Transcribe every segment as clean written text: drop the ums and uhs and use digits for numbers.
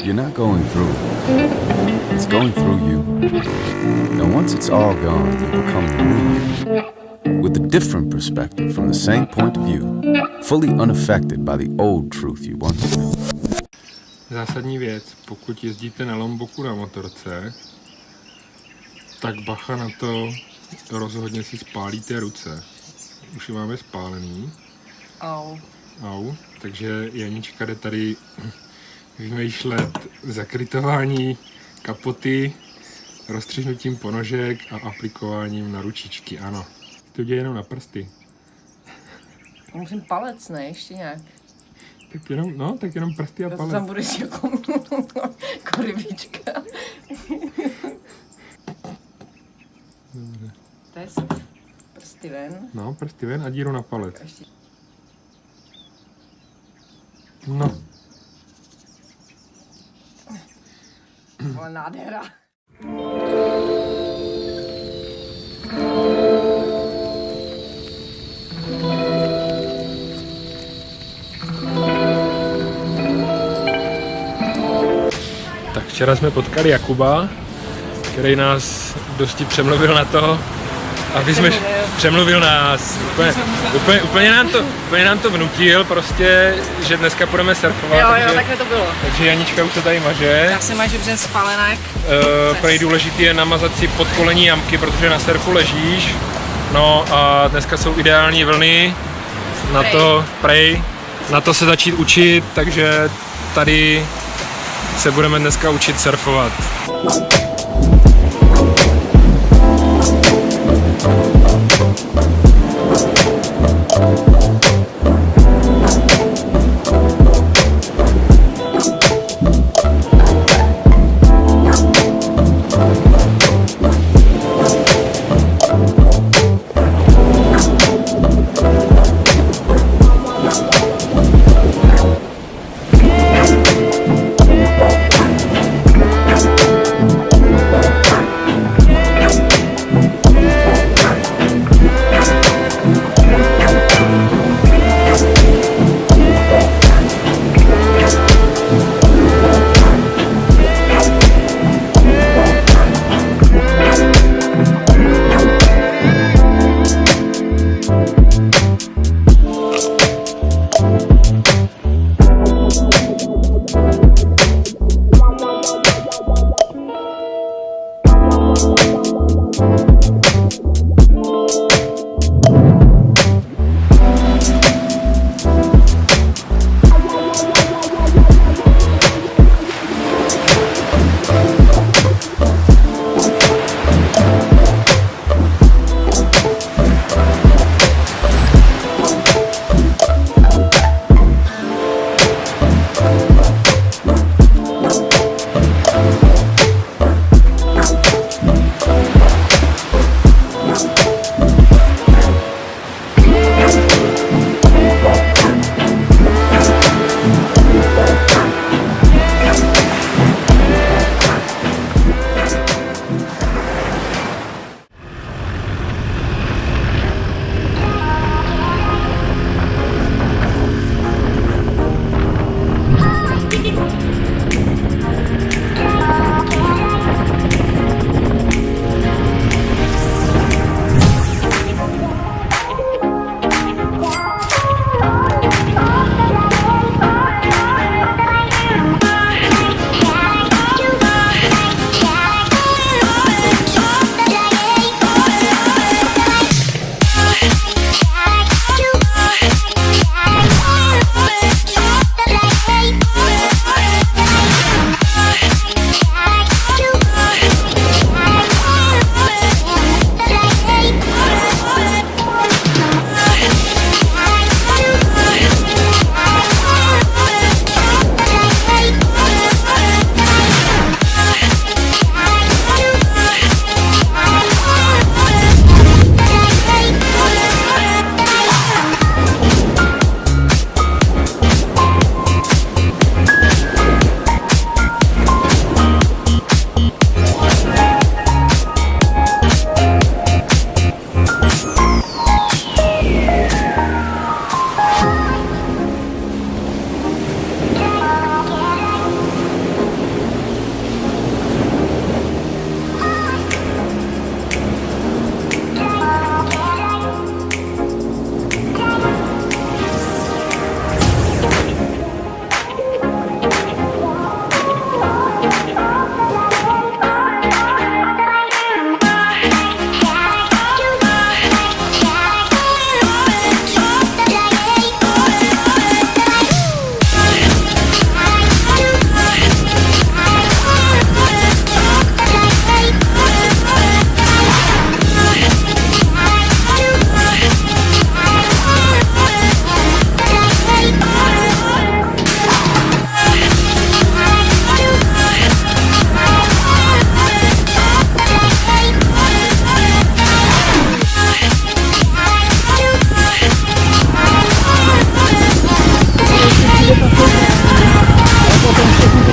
You're not going through. It's going through you. And once it's all gone, you become the new you. With a different perspective from the same point of view. Fully unaffected by the old truth you once knew. Zásadní věc, pokud jezdíte na Lomboku na motorce, tak bacha na to, rozhodně si spálíte ruce. Už je máme spálený. Au. Takže Janička jde tady vymýšlet zakrytování kapoty, rozstřihnutím ponožek a aplikováním na ručičky, ano. To děje jenom na prsty. Musím palec, ne? Ještě nějak. Tak jenom prsty a palec. Tam budeš jako rybička. Dobře. To je prsty ven. No, prsty ven a díru na palec. Ještě. No. Ale nádhera. Tak včera jsme potkali Jakuba, který nás dosti přemluvil na to, aby jsme přemluvil nás. Úplně nám to vnutil prostě, že dneska půjdeme surfovat. Jo, takhle to bylo. Takže Janička už se tady maže. Já se mažu, protože jsem spálená. Prej důležitý je namazat si podkolení jamky, protože na surfu ležíš. No a dneska jsou ideální vlny na to se začít učit, takže tady se budeme dneska učit surfovat.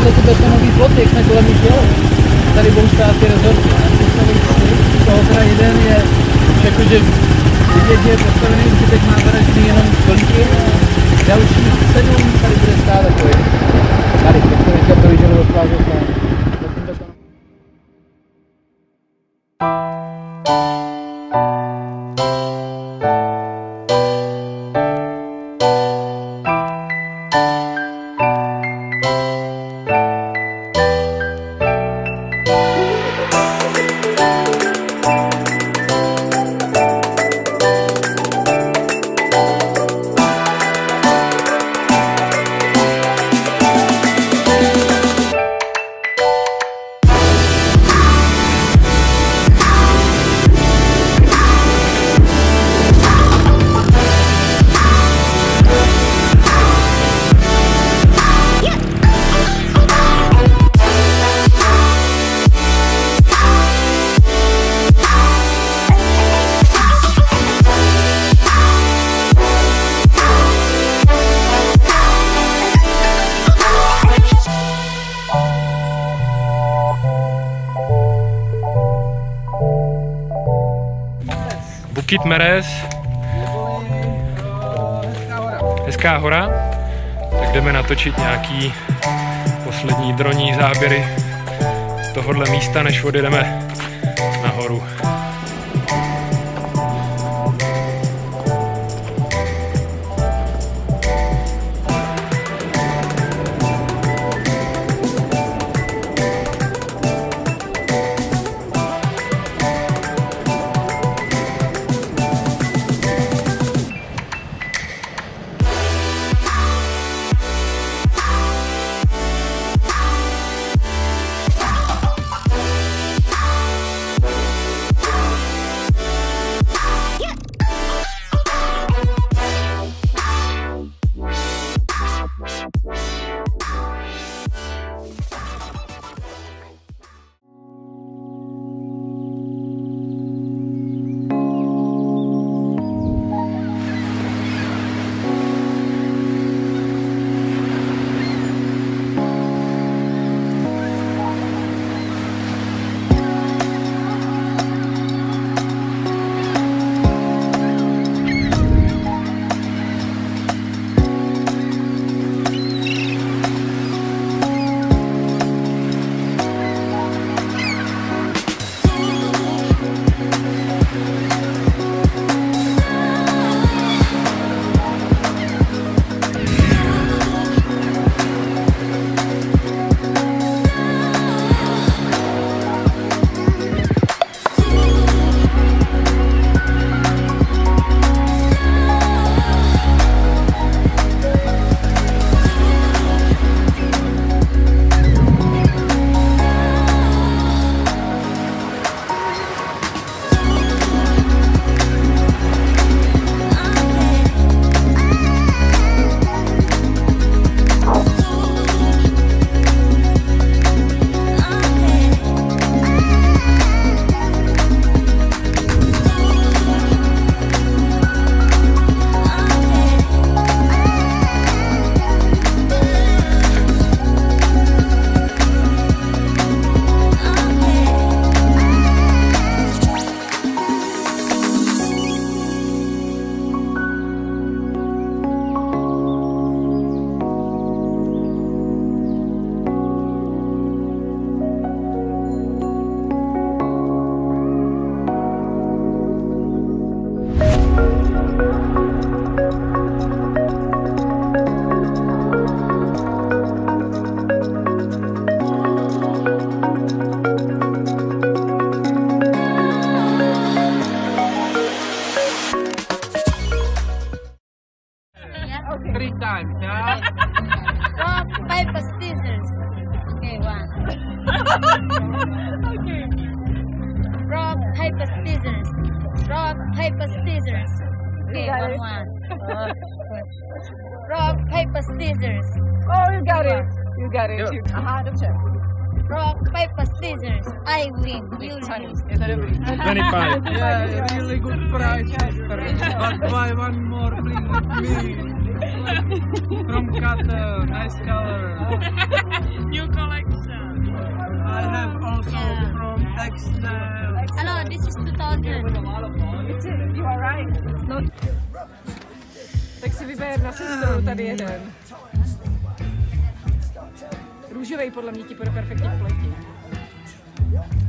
tyhle ty betonové ploty, jak jsme kolem nich jeli. Tady budou stát ty rezorty, ne? Postavený tři, z toho teda jeden je už jakože vidět, že je postavený, zbytek má zaražený jenom stolíky. Dalších 7 tady bude stát takový. Tady, jak to teďka projíždělo od pláže stát. Bukit Meres, hezká hora, tak jdeme natočit nějaký poslední dronní záběry z tohohle místa, než odjedeme nahoru. Okay. Rock, paper, scissors. Rock, paper, scissors. Okay, one. Rock, paper, scissors. Oh, you got it. You got it. Aha, dobře. Rock, paper, scissors. I win. You lose. Je to dobrý. 25. Yeah, really good price, sister. But buy one more, please, with me. From Qatar, nice color. New color. Hello, this is 2000. You are right. No. Tak si vyber na sestru tady jeden. Růžovej podle mě ti bude perfektně v pleti.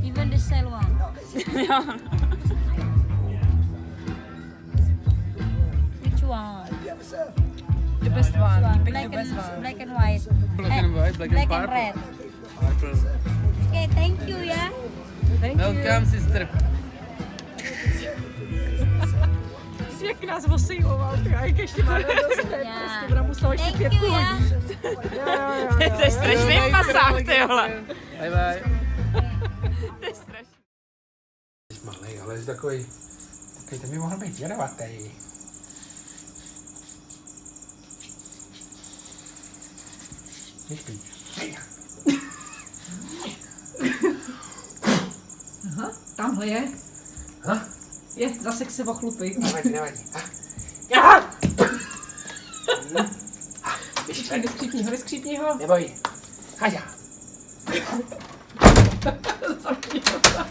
Even the sale one. Which one? The best one. Pick Black the best and, one. black and white. Black and white, black and purple. red. Purple. Okay, thank you, yeah. Thank you. Welcome, sister. Jak nás osejloval, jak ještě má radost, prostě bude musela ještě 5 Thank you, hodin. yeah. To je strašný pasák, ty vole. Bye bye. To je strašný. Malej, ale je takový ten by mohl být jedovatý. Nespí. Aha, tamhle je. Ha? Je, zase se ochlupy. Nevadí, nevadí. Já! Vyskřípni ho. Neboj. Haďa. Zapni ho.